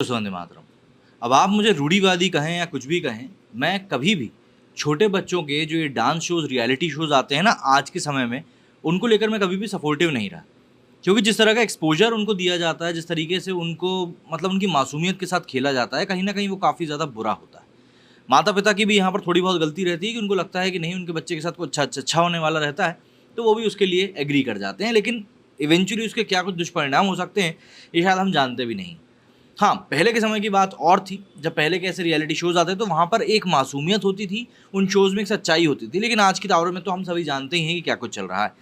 वंदे मातरम। अब आप मुझे रूढ़िवादी कहें या कुछ भी कहें, मैं कभी भी छोटे बच्चों के जो ये डांस शोज़, रियलिटी शोज़ आते हैं ना आज के समय में, उनको लेकर मैं कभी भी सपोर्टिव नहीं रहा। क्योंकि जिस तरह का एक्सपोज़र उनको दिया जाता है, जिस तरीके से उनको मतलब उनकी मासूमियत के साथ खेला जाता है, कहीं न कहीं वो काफ़ी ज़्यादा बुरा होता है। माता-पिता की भी यहाँ पर थोड़ी बहुत गलती रहती है कि उनको लगता है कि नहीं उनके बच्चे के साथ कुछ अच्छा होने वाला रहता है, तो वो भी उसके लिए एग्री कर जाते हैं। लेकिन इवेंचुअली उसके क्या कुछ दुष्परिणाम हो सकते हैं, ये शायद हम जानते भी नहीं। हाँ, पहले के समय की बात और थी, जब पहले के ऐसे रियलिटी शोज़ आते तो वहाँ पर एक मासूमियत होती थी, उन शोज़ में एक सच्चाई होती थी, लेकिन आज की दौर में तो हम सभी जानते ही हैं कि क्या कुछ चल रहा है।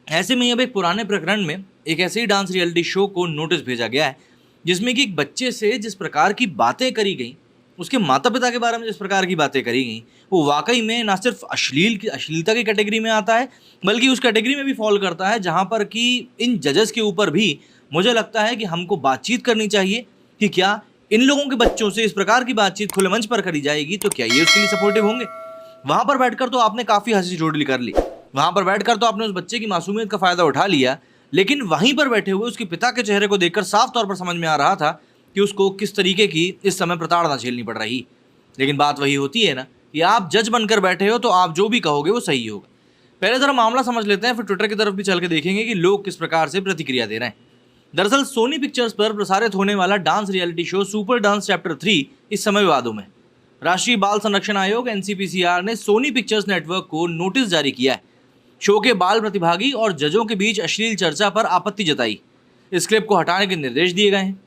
ऐसे में अब एक पुराने प्रकरण में एक ऐसे ही डांस रियलिटी शो को नोटिस भेजा गया है, जिसमें कि एक बच्चे से जिस प्रकार की बातें करी गईं, उसके माता-पिता के बारे में जिस प्रकार की बातें करी गईं, वो वाक़ई में ना सिर्फ़ अश्लीलता की कैटेगरी में आता है, बल्कि उस कैटेगरी में भी फ़ॉल करता है, जहाँ पर कि इन जजेस के ऊपर भी मुझे लगता है कि हमको बातचीत करनी चाहिए कि क्या इन लोगों के बच्चों से इस प्रकार की बातचीत खुले मंच पर करी जाएगी, तो क्या ये उसके लिए सपोर्टिव होंगे? वहाँ पर बैठकर तो आपने काफ़ी हँसी-ठिठोली कर ली। वहाँ पर बैठकर तो आपने उस बच्चे की मासूमियत का फ़ायदा उठा लिया, लेकिन वहीं पर बैठे हुए उसके पिता के चेहरे को देखकर साफ़ तौर पर समझ में आ रहा था कि उसको किस तरीके की इस समय प्रताड़ना झेलनी पड़ रही। लेकिन बात वही होती है ना कि आप जज बनकर बैठे हो तो आप जो भी कहोगे वो सही होगा। पहले ज़रा मामला समझ लेते हैं, फिर ट्विटर की तरफ भी चल के देखेंगे कि लोग किस प्रकार से प्रतिक्रिया दे रहे हैं। दरअसल सोनी पिक्चर्स पर प्रसारित होने वाला dance reality show super dance chapter 3 इस समय विवादों में है। राष्ट्रीय बाल संरक्षण आयोग एनसीपीसीआर ने सोनी पिक्चर्स नेटवर्क को नोटिस जारी किया है। शो के बाल प्रतिभागी और जजों के बीच अश्लील चर्चा पर आपत्ति जताई। इस क्लिप को हटाने के निर्देश दिए गए हैं।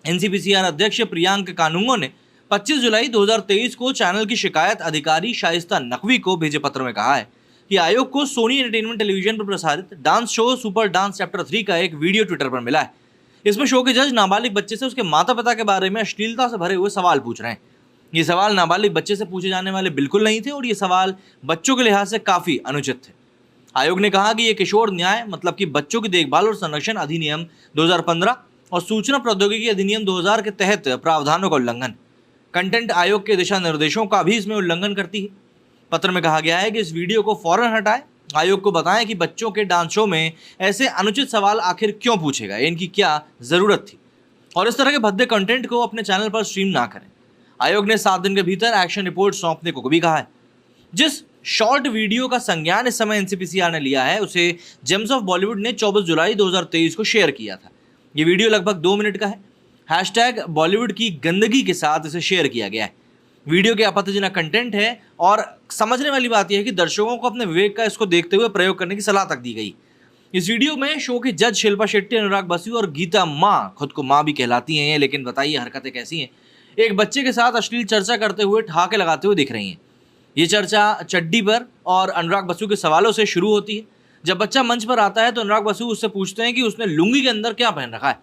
एनसीपीसीआर अध्यक्ष प्रियांक कानूंगो ने 25 जुलाई 2023 को चैनल की शिकायत अधिकारी शाइस्ता नकवी को भेजे पत्र में कहा है कि आयोग को सोनी एंटरटेनमेंट टेलीविजन पर प्रसारित dance show super dance chapter 3 का एक वीडियो ट्विटर पर मिला है। इसमें शो के जज नाबालिग बच्चे से उसके माता पिता के बारे में अश्लीलता से भरे हुए सवाल पूछ रहे हैं। ये सवाल नाबालिग बच्चे से पूछे जाने वाले बिल्कुल नहीं थे और ये सवाल बच्चों के लिहाज से काफ़ी अनुचित थे। आयोग ने कहा कि ये किशोर न्याय मतलब कि बच्चों की देखभाल और संरक्षण अधिनियम 2015 और सूचना प्रौद्योगिकी अधिनियम 2000 के तहत प्रावधानों का उल्लंघन, कंटेंट आयोग के दिशा निर्देशों का भी इसमें उल्लंघन करती है। पत्र में कहा गया है कि इस वीडियो को फौरन हटाएं, आयोग को बताएं कि बच्चों के डांस शो में ऐसे अनुचित सवाल आखिर क्यों पूछे गए, इनकी क्या ज़रूरत थी, और इस तरह के भद्दे कंटेंट को अपने चैनल पर स्ट्रीम ना करें। आयोग ने 7 दिन के भीतर एक्शन रिपोर्ट सौंपने को भी कहा है। जिस शॉर्ट वीडियो का संज्ञान इस समय एनसीपीसीआर ने लिया है, उसे जेम्स ऑफ बॉलीवुड ने 24 जुलाई 2023 को शेयर किया था। ये वीडियो लगभग 2 मिनट का है। हैशटैग बॉलीवुड की गंदगी के साथ इसे शेयर किया गया है। वीडियो के आपत्तिजनक कंटेंट है और समझने वाली बात यह है कि दर्शकों को अपने विवेक का इसको देखते हुए प्रयोग करने की सलाह तक दी गई। इस वीडियो में शो की जज शिल्पा शेट्टी, अनुराग बसु और गीता माँ, खुद को माँ भी कहलाती हैं, लेकिन बताइए हरकतें कैसी हैं, एक बच्चे के साथ अश्लील चर्चा करते हुए ठहाके लगाते हुए दिख रही हैं। ये चर्चा चड्डी पर और अनुराग बसु के सवालों से शुरू होती है। जब बच्चा मंच पर आता है तो अनुराग बसु उससे पूछते हैं कि उसने लुंगी के अंदर क्या पहन रखा है।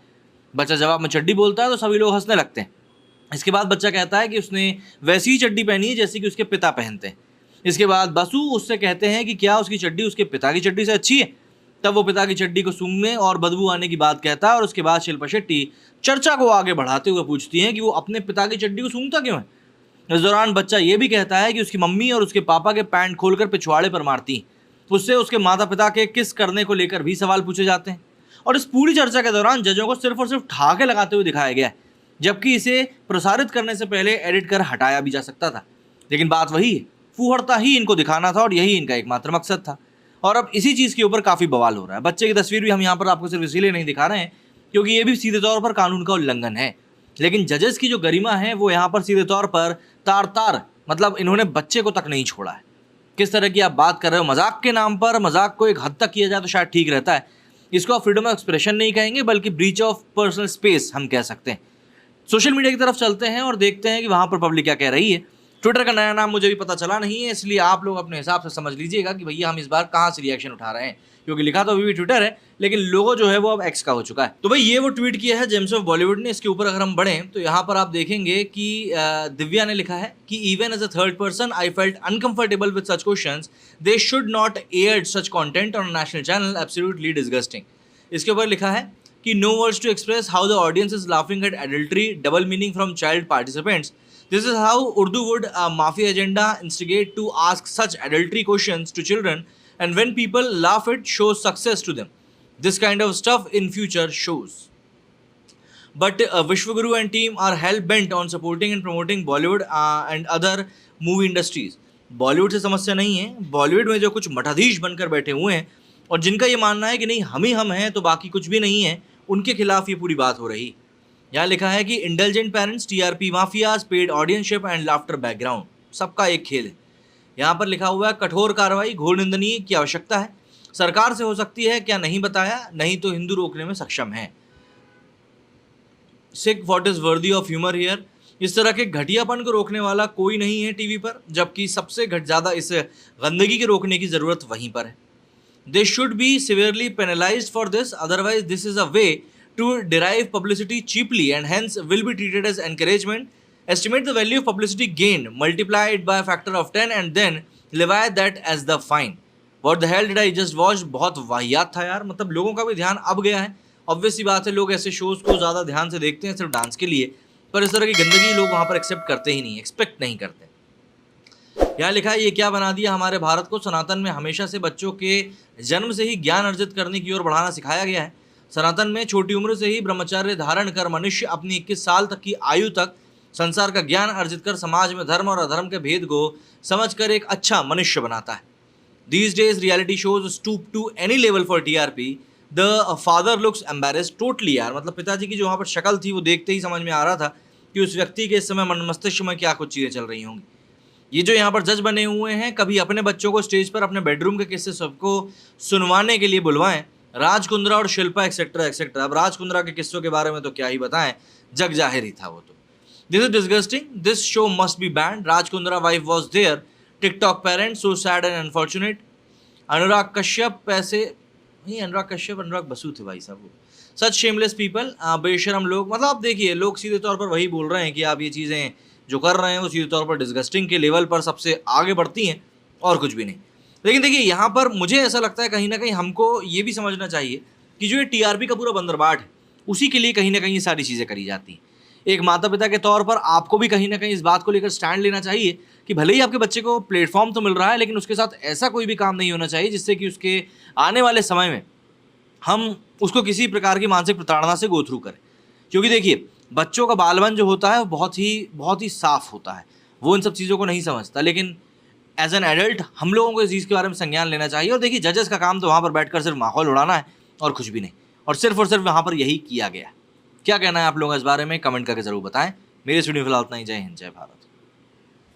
बच्चा जवाब में चड्डी बोलता है तो सभी लोग हंसने लगते हैं। इसके बाद बच्चा कहता है कि उसने वैसी ही चड्डी पहनी है जैसी कि उसके पिता पहनते हैं। इसके बाद बसु उससे कहते हैं कि क्या उसकी चड्डी उसके पिता की चड्डी से अच्छी है। तब वो पिता की चड्डी को सूंघने और बदबू आने की बात कहता है और उसके बाद शिल्पा शेट्टी चर्चा को आगे बढ़ाते हुए पूछती हैं कि वो अपने पिता की चड्डी को सूंघता क्यों है। इस दौरान बच्चा ये भी कहता है कि उसकी मम्मी और उसके पापा के पैंट खोलकर पिछवाड़े पर मारती। उससे उसके माता पिता के किस करने को लेकर भी सवाल पूछे जाते हैं। और इस पूरी चर्चा के दौरान जजों को सिर्फ और सिर्फ ठहाके लगाते हुए दिखाया गया है, जबकि इसे प्रसारित करने से पहले एडिट कर हटाया भी जा सकता था। लेकिन बात वही है, फूहड़ता ही इनको दिखाना था और यही इनका एकमात्र मकसद था। और अब इसी चीज़ के ऊपर काफ़ी बवाल हो रहा है। बच्चे की तस्वीर भी हम यहाँ पर आपको सिर्फ इसीलिए नहीं दिखा रहे हैं क्योंकि ये भी सीधे तौर पर कानून का उल्लंघन है। लेकिन जजेस की जो गरिमा है वो यहाँ पर सीधे तौर पर तार मतलब इन्होंने बच्चे को तक नहीं छोड़ा है। किस तरह की आप बात कर रहे हो, मजाक के नाम पर मजाक को एक हद तक किया जाए तो शायद ठीक रहता है। इसको आप फ्रीडम ऑफ एक्सप्रेशन नहीं कहेंगे बल्कि ब्रीच ऑफ पर्सनल स्पेस हम कह सकते हैं। सोशल मीडिया की तरफ चलते हैं और देखते हैं कि वहाँ पर पब्लिक क्या कह रही है। ट्विटर का नया नाम मुझे भी पता चला नहीं है, इसलिए आप लोग अपने हिसाब से समझ लीजिएगा कि भैया हम इस बार कहाँ से रिएक्शन उठा रहे हैं, क्योंकि लिखा तो अभी भी ट्विटर है लेकिन लोगो जो है वो अब एक्स का हो चुका है। तो भाई ये वो ट्वीट किया है जेम्स ऑफ बॉलीवुड ने। इसके ऊपर अगर हम बढ़ें तो यहाँ पर आप देखेंगे कि दिव्या ने लिखा है कि even as a third person I felt uncomfortable with such questions, they should not air such content on national channel, absolutely disgusting. इसके ऊपर लिखा है कि no words to express how the audience is laughing at adultery, double meaning from child participants. This is how Urdu would mafia agenda instigate to ask such adultery questions to children, and when people laugh it shows success to them. This kind of stuff in future shows. But Vishwaguru and team are hell bent on supporting and promoting Bollywood and other movie industries. Bollywood से समस्या नहीं है, बॉलीवुड में जो कुछ मठाधीश बनकर बैठे हुए हैं और जिनका ये मानना है कि नहीं हम ही हम हैं तो बाकी कुछ भी नहीं है, उनके खिलाफ ये पूरी बात हो रही। यहाँ लिखा है कि intelligent parents, TRP mafias, paid audienceship and laughter background, सबका एक खेल है। यहाँ पर लिखा हुआ है कठोर कार्रवाई, घोर निंदनीय की आवश्यकता है, सरकार से हो सकती है, क्या नहीं बताया, नहीं तो हिंदू रोकने में सक्षम है। Sick what is worthy of humour here. इस तरह के घटियापन को रोकने वाला कोई नहीं है टीवी पर, जबकि सबसे ज़्यादा इस गंदगी के रोकने की ज़रूरत वहीं पर है। They should be severely penalised for this, otherwise this is a way to derive publicity cheaply and hence will be treated as encouragement. Estimate the value of publicity gain, multiply it by factor of 10 and then levy that as the fine. What the hell did I just watch. बहुत वाहियात था यार, मतलब लोगों का भी ध्यान अब गया है। ऑब्वियस सी बात है, लोग ऐसे शोज़ को ज़्यादा ध्यान से देखते हैं सिर्फ डांस के लिए, पर इस तरह की गंदगी लोग वहाँ पर एक्सेप्ट करते ही नहीं, एक्सपेक्ट नहीं करते। यहाँ लिखा है ये क्या बना दिया हमारे भारत को। सनातन में हमेशा से बच्चों के जन्म से ही ज्ञान अर्जित करने की ओर बढ़ाना सिखाया गया है। सनातन में छोटी उम्र से ही ब्रह्मचर्य धारण कर मनुष्य अपनी 21 साल तक की आयु तक संसार का ज्ञान अर्जित कर समाज में धर्म और अधर्म के भेद को समझकर एक अच्छा मनुष्य बनाता है। These days reality shows stoop to any level for TRP. The father looks embarrassed totally यार, मतलब पिताजी की जो वहाँ पर शक्ल थी वो देखते ही समझ में आ रहा था कि उस व्यक्ति के इस समय मन मस्तिष्क में क्या कुछ चीज़ें चल रही होंगी। ये जो यहाँ पर जज बने हुए हैं, कभी अपने बच्चों को स्टेज पर अपने बेडरूम के किस्से सबको सुनवाने के लिए बुलवाएं। राज कुंद्रा और शिल्पा एक्सेट्रा एक्सेट्रा। अब राज कुंद्रा के किस्सों के बारे में तो क्या ही बताएं, जग जाहिर ही था वो तो। This is disgusting, this show must be banned. Raj Kundra wife was there, TikTok parents so sad and unfortunate. Anurag Kashyap पैसे नहीं, अनुराग कश्यप अनुराग बसु थे भाई साहब वो। सच शेमलेस पीपल, बेशरम लोग। मतलब आप देखिए, लोग सीधे तौर पर वही बोल रहे हैं कि आप ये चीज़ें जो कर रहे हैं वो सीधे तौर पर डिस्गस्टिंग के लेवल पर सबसे आगे बढ़ती हैं और कुछ भी नहीं। लेकिन देखिए यहाँ पर मुझे ऐसा लगता है कहीं ना कहीं हमको ये भी समझना चाहिए कि जो ये टीआरपी का पूरा बंदरबाट है उसी के लिए कहीं ना कहीं ये सारी चीज़ें करी जाती हैं। एक माता पिता के तौर पर आपको भी कहीं ना कहीं इस बात को लेकर स्टैंड लेना चाहिए कि भले ही आपके बच्चे को प्लेटफॉर्म तो मिल रहा है, लेकिन उसके साथ ऐसा कोई भी काम नहीं होना चाहिए जिससे कि उसके आने वाले समय में हम उसको किसी प्रकार की मानसिक प्रताड़ना से गो थ्रू करें। क्योंकि देखिए, बच्चों का बालमन जो होता है वो बहुत ही साफ होता है, वो इन सब चीज़ों को नहीं समझता। लेकिन एज एन एडल्ट हम लोगों को इस चीज़ के बारे में संज्ञान लेना चाहिए। और देखिए, जजेस का काम तो वहाँ पर बैठकर सिर्फ माहौल उड़ाना है और कुछ भी नहीं, और सिर्फ वहाँ पर यही किया गया। क्या कहना है आप लोगों का इस बारे में, कमेंट करके ज़रूर बताएं। मेरे स्टूडियो फिलहाल इतना ही। जय हिंद, जय भारत।